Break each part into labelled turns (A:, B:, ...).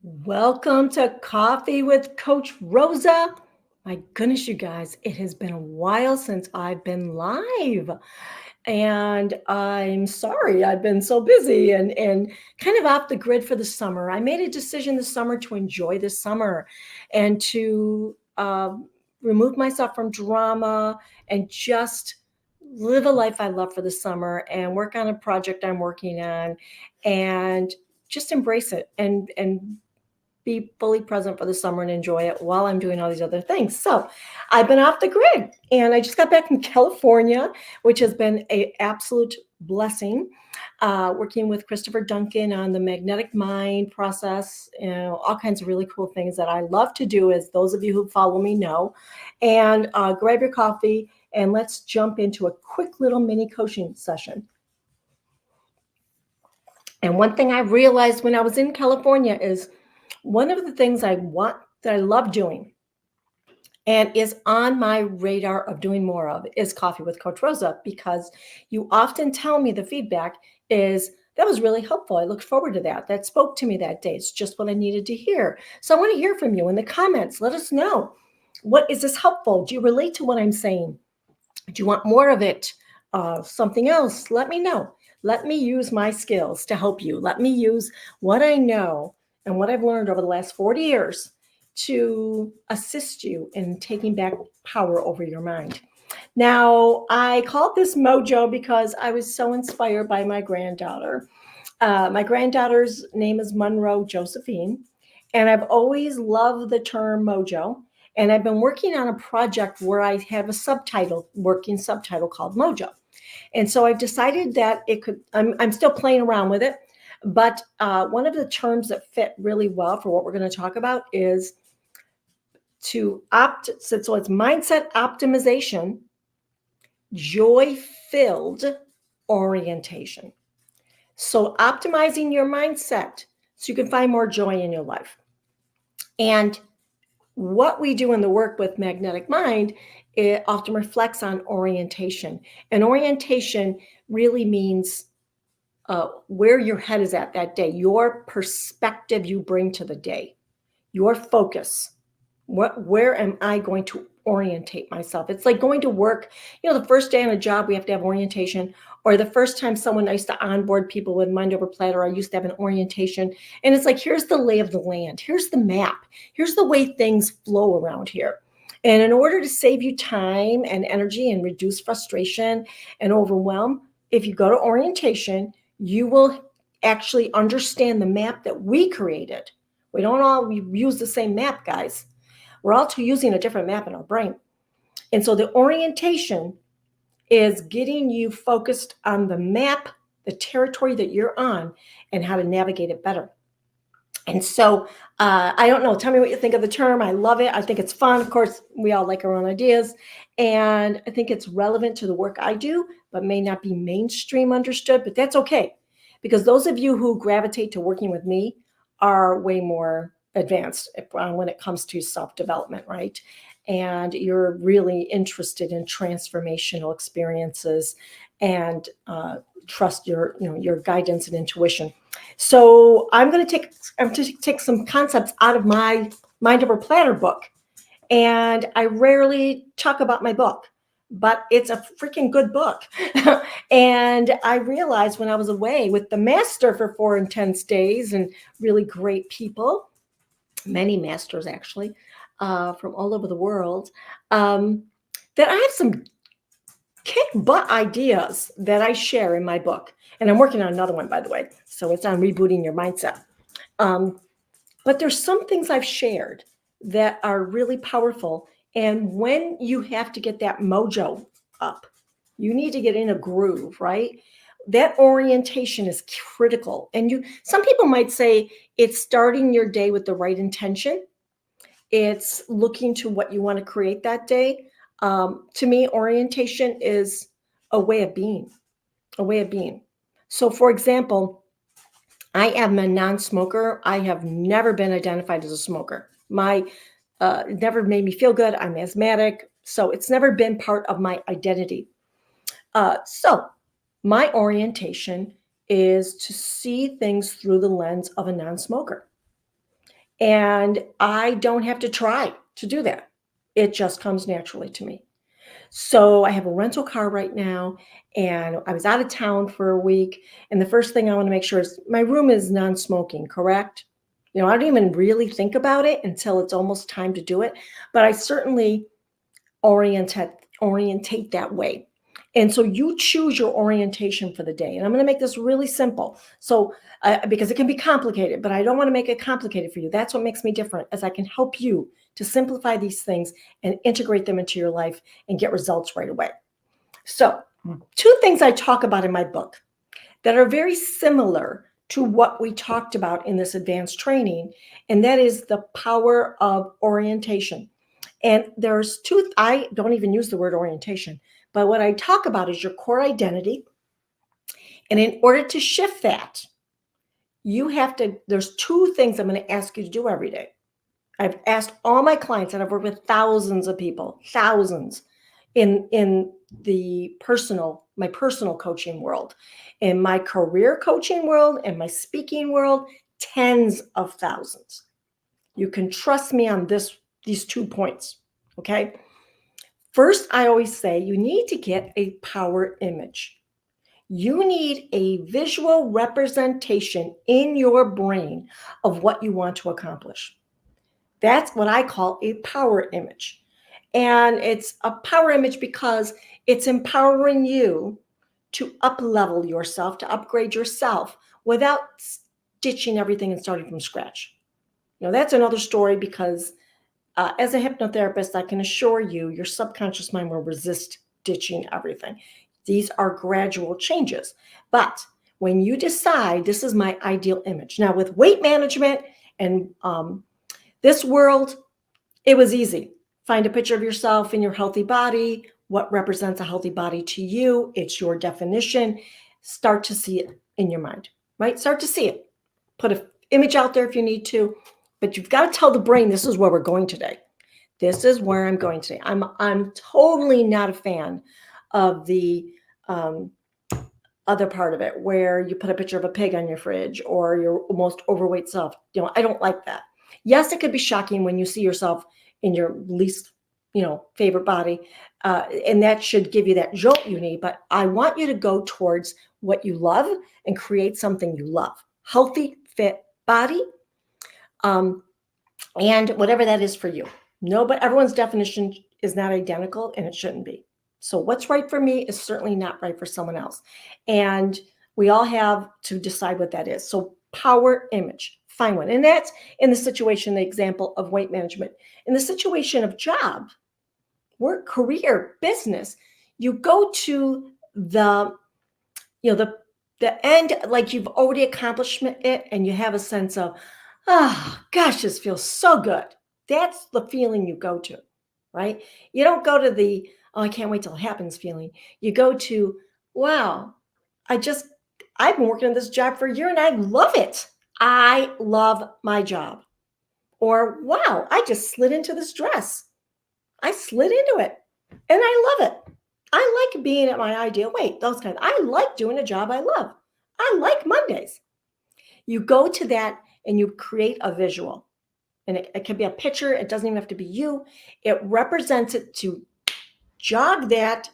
A: Welcome to Coffee with Coach Rosa. My goodness, you guys, it has been a while since I've been live. And I'm sorry, I've been so busy and kind of off the grid for the summer. I made a decision this summer to enjoy the summer and to remove myself from drama and just live a life I love for the summer and work on a project I'm working on and just embrace it and be fully present for the summer and enjoy it while I'm doing all these other things. So I've been off the grid and I just got back from California, which has been an absolute blessing. Working with Christopher Duncan on the magnetic mind process, all kinds of really cool things that I love to do, as those of you who follow me know. And grab your coffee and let's jump into a quick little mini coaching session. And one thing I realized when I was in California is one of the things that I love doing and is on my radar of doing more of is Coffee with Coach Rosa, because you often tell me the feedback is that was really helpful. I looked forward to that. That spoke to me that day. It's just what I needed to hear. So I want to hear from you in the comments. Let us know. What is this helpful? Do you relate to what I'm saying? Do you want more of it? Something else? Let me know. Let me use my skills to help you. Let me use what I know and what I've learned over the last 40 years to assist you in taking back power over your mind. Now, I called this MOJO because I was so inspired by my granddaughter. My granddaughter's name is Monroe Josephine, and I've always loved the term MOJO. And I've been working on a project where I have a working subtitle called MOJO. And so I've decided that I'm still playing around with it. But one of the terms that fit really well for what we're going to talk about is so it's mindset optimization, joy filled orientation. So optimizing your mindset so you can find more joy in your life. And what we do in the work with Magnetic Mind, it often reflects on orientation. And orientation really means where your head is at that day, your perspective you bring to the day, your focus. Where am I going to orientate myself? It's like going to work. The first day on a job, we have to have orientation. Or the first time someone used to onboard people with Mind Over Platter, I used to have an orientation. And it's like, here's the lay of the land. Here's the map. Here's the way things flow around here. And in order to save you time and energy and reduce frustration and overwhelm, if you go to orientation, you will actually understand the map that we created. We don't all use the same map, guys. We're all using a different map in our brain. And so the orientation is getting you focused on the map, the territory that you're on, and how to navigate it better. And so I don't know. Tell me what you think of the term. I love it. I think it's fun. Of course, we all like our own ideas. And I think it's relevant to the work I do, but may not be mainstream understood. But that's okay. Because those of you who gravitate to working with me are way more advanced when it comes to self-development, right? And you're really interested in transformational experiences and trust your guidance and intuition. So I'm going to take some concepts out of my Mind Over Platter book, and I rarely talk about my book, but it's a freaking good book. And I realized when I was away with the master for 4 intense days and really great people, many masters actually, from all over the world, that I have some kick butt ideas that I share in my book. And I'm working on another one, by the way. So it's on rebooting your mindset. But there's some things I've shared that are really powerful. And when you have to get that mojo up, you need to get in a groove, right? That orientation is critical. And some people might say it's starting your day with the right intention. It's looking to what you want to create that day. To me, orientation is a way of being, a way of being. So, for example, I am a non-smoker. I have never been identified as a smoker. It never made me feel good. I'm asthmatic, so it's never been part of my identity. So my orientation is to see things through the lens of a non-smoker. And I don't have to try to do that. It just comes naturally to me. So I have a rental car right now, and I was out of town for a week. And the first thing I want to make sure is my room is non-smoking, correct? I don't even really think about it until it's almost time to do it. But I certainly orientate that way. And so you choose your orientation for the day. And I'm going to make this really simple. So, because it can be complicated, but I don't want to make it complicated for you. That's what makes me different, as I can help you to simplify these things and integrate them into your life and get results right away. So, two things I talk about in my book that are very similar to what we talked about in this advanced training, and that is the power of orientation. And there's two, I don't even use the word orientation, but what I talk about is your core identity. And in order to shift that, there's two things I'm going to ask you to do every day. I've asked all my clients, and I've worked with thousands of people, thousands in my personal coaching world, in my career coaching world, and my speaking world, tens of thousands. You can trust me on these 2 points. Okay. First, I always say you need to get a power image. You need a visual representation in your brain of what you want to accomplish. That's what I call a power image. And it's a power image because it's empowering you to up-level yourself, to upgrade yourself without stitching everything and starting from scratch. That's another story, because as a hypnotherapist, I can assure you your subconscious mind will resist ditching everything. These are gradual changes. But when you decide this is my ideal image, now with weight management and this world, it was easy. Find a picture of yourself in your healthy body. What represents a healthy body to you? It's your definition. Start to see it in your mind, right? Start to see it. Put an image out there if you need to, but you've got to tell the brain, this is where we're going today. This is where I'm going today. I'm totally not a fan of the other part of it, where you put a picture of a pig on your fridge or your most overweight self. I don't like that. Yes, it could be shocking when you see yourself in your least, favorite body, and that should give you that jolt you need. But I want you to go towards what you love and create something you love. Healthy, fit body, and whatever that is for you. No, but everyone's definition is not identical, and it shouldn't be. So what's right for me is certainly not right for someone else. And we all have to decide what that is. So power image, find one. And that's in the situation, the example of weight management. In the situation of job, work, career, business, you go to the end, like you've already accomplished it, and you have a sense of, oh gosh, this feels so good. That's the feeling you go to, right? You don't go to the, oh, I can't wait till it happens feeling. You go to, wow, I've been working on this job for a year and I love it. I love my job. Or, wow, I just slid into this dress. I slid into it and I love it. I like being at my ideal weight, those kinds. I like doing a job I love. I like Mondays. You go to that and you create a visual. And it can be a picture. It doesn't even have to be you. It represents it to jog that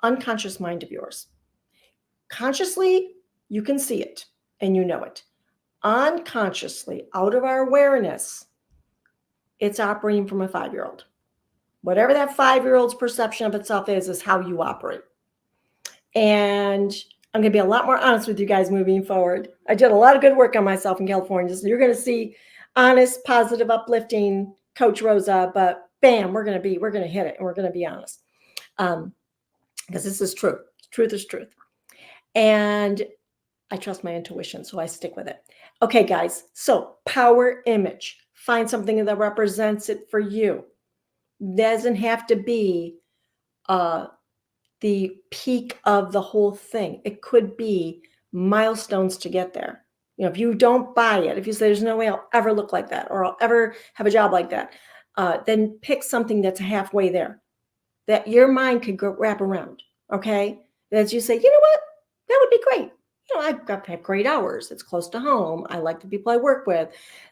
A: unconscious mind of yours. Consciously, you can see it and you know it. Unconsciously, out of our awareness, it's operating from a 5-year-old. Whatever that 5-year-old's perception of itself is how you operate. And I'm going to be a lot more honest with you guys moving forward. I did a lot of good work on myself in California. So you're going to see honest, positive, uplifting Coach Rosa, but bam, we're going to hit it and we're going to be honest. Because this is truth. Truth is truth. And I trust my intuition, so I stick with it. Okay, guys. So power image. Find something that represents it for you. Doesn't have to be the peak of the whole thing. It could be milestones to get there. If you don't buy it, if you say there's no way I'll ever look like that or I'll ever have a job like that, then pick something that's halfway there that your mind could wrap around. Okay. As you say, you know what? That would be great. I've got to have great hours. It's close to home. I like the people I work with.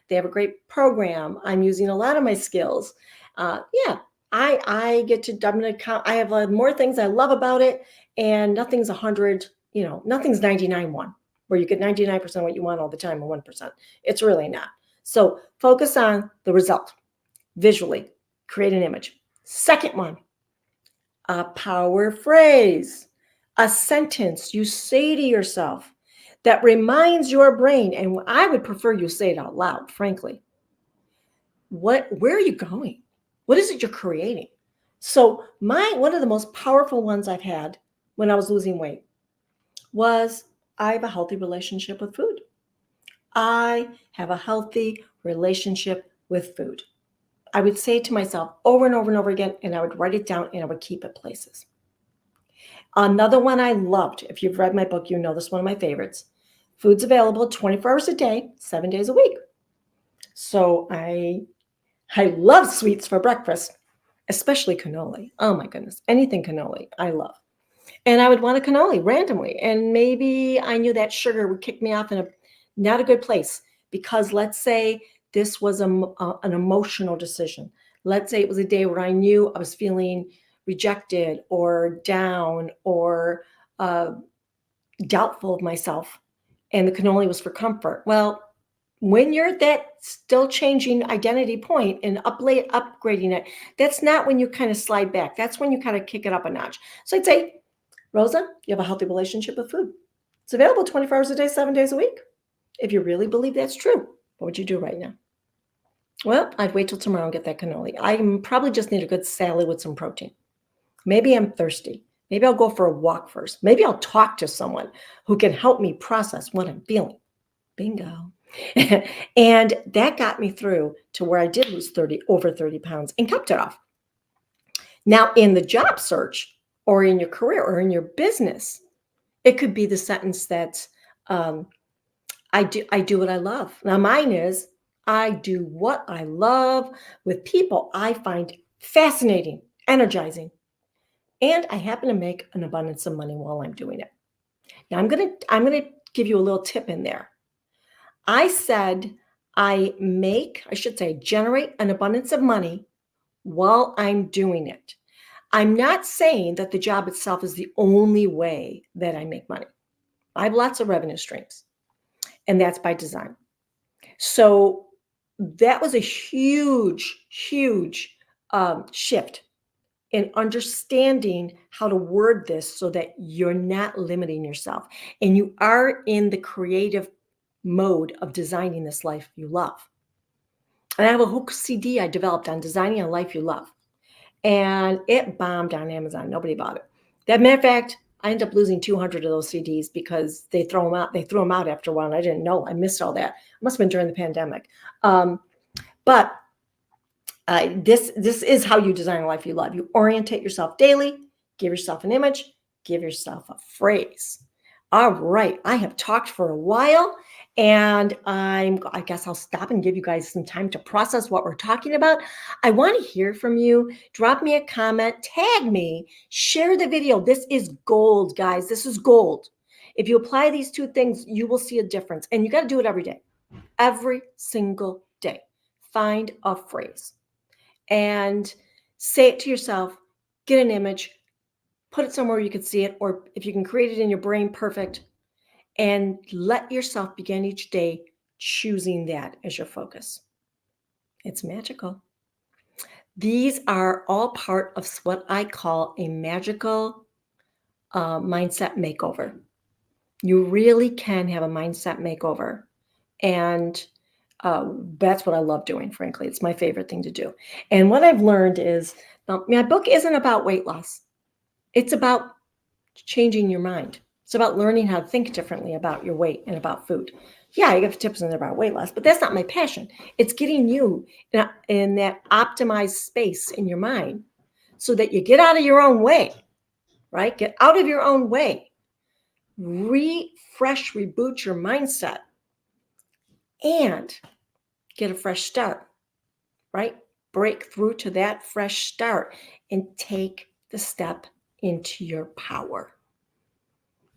A: They have a great program. I'm using a lot of my skills. Yeah, I get to. I'm gonna count. I have more things I love about it, and nothing's 100. Nothing's 99.1, where you get 99% what you want all the time and 1%. It's really not. So focus on the result visually. Create an image. Second one, a power phrase, a sentence you say to yourself that reminds your brain, and I would prefer you say it out loud, frankly. Where are you going? What is it you're creating? So one of the most powerful ones I've had when I was losing weight was, I have a healthy relationship with food. I have a healthy relationship with food. I would say it to myself over and over and over again, and I would write it down and I would keep it places. Another one I loved, if you've read my book, you know this is one of my favorites. Food's available 24 hours a day, 7 days a week. So I love sweets for breakfast, especially cannoli. Oh my goodness, anything cannoli, I love. And I would want a cannoli randomly. And maybe I knew that sugar would kick me off in not a good place, because let's say this was an emotional decision. Let's say it was a day where I knew I was feeling rejected or down or doubtful of myself, and the cannoli was for comfort. Well, when you're at that still changing identity point and upgrading it, that's not when you kind of slide back. That's when you kind of kick it up a notch. So I'd say, Rosa, you have a healthy relationship with food. It's available 24 hours a day, 7 days a week. If you really believe that's true, what would you do right now? Well, I'd wait till tomorrow and get that cannoli. I probably just need a good salad with some protein. Maybe I'm thirsty. Maybe I'll go for a walk first. Maybe I'll talk to someone who can help me process what I'm feeling. Bingo. And that got me through to where I did lose over 30 pounds and kept it off. Now, in the job search or in your career or in your business, it could be the sentence that's, I do what I love. Now, mine is, I do what I love with people I find fascinating, energizing, and I happen to make an abundance of money while I'm doing it. Now, I'm gonna give you a little tip in there. I said I should say, generate an abundance of money while I'm doing it. I'm not saying that the job itself is the only way that I make money. I have lots of revenue streams, and that's by design. So that was a huge, huge shift in understanding how to word this so that you're not limiting yourself and you are in the creative mode of designing this life you love. And I have a whole CD I developed on designing a life you love. And it bombed on Amazon. Nobody bought it. That matter of fact, I ended up losing 200 of those CDs because they throw them out. They threw them out after a while, and I didn't know. I missed all that. It must have been during the pandemic. But this is how you design a life you love. You orientate yourself daily, give yourself an image, give yourself a phrase. All right, I have talked for a while, and I guess I'll stop and give you guys some time to process what we're talking about. I want to hear from you. Drop me a comment, tag me, share the video. This is gold, guys. This is gold. If you apply these two things, you will see a difference, and you got to do it every day, every single day. Find a phrase and say it to yourself, get an image, put it somewhere you can see it, or if you can create it in your brain, perfect. And let yourself begin each day choosing that as your focus. It's magical. These are all part of what I call a magical mindset makeover. You really can have a mindset makeover. And that's what I love doing, frankly. It's my favorite thing to do. And what I've learned is my book isn't about weight loss. It's about changing your mind. It's about learning how to think differently about your weight and about food. Yeah, I give tips in there about weight loss, but that's not my passion. It's getting you in that optimized space in your mind so that you get out of your own way, right? Get out of your own way. Refresh, reboot your mindset and get a fresh start, right? Break through to that fresh start and take the step into your power.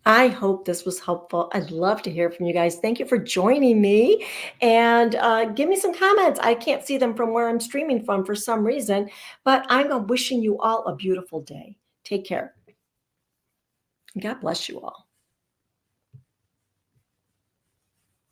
A: I hope this was helpful. I'd love to hear from you guys. Thank you for joining me. And give me some comments. I can't see them from where I'm streaming from for some reason, but I'm wishing you all a beautiful day. Take care. God bless you all.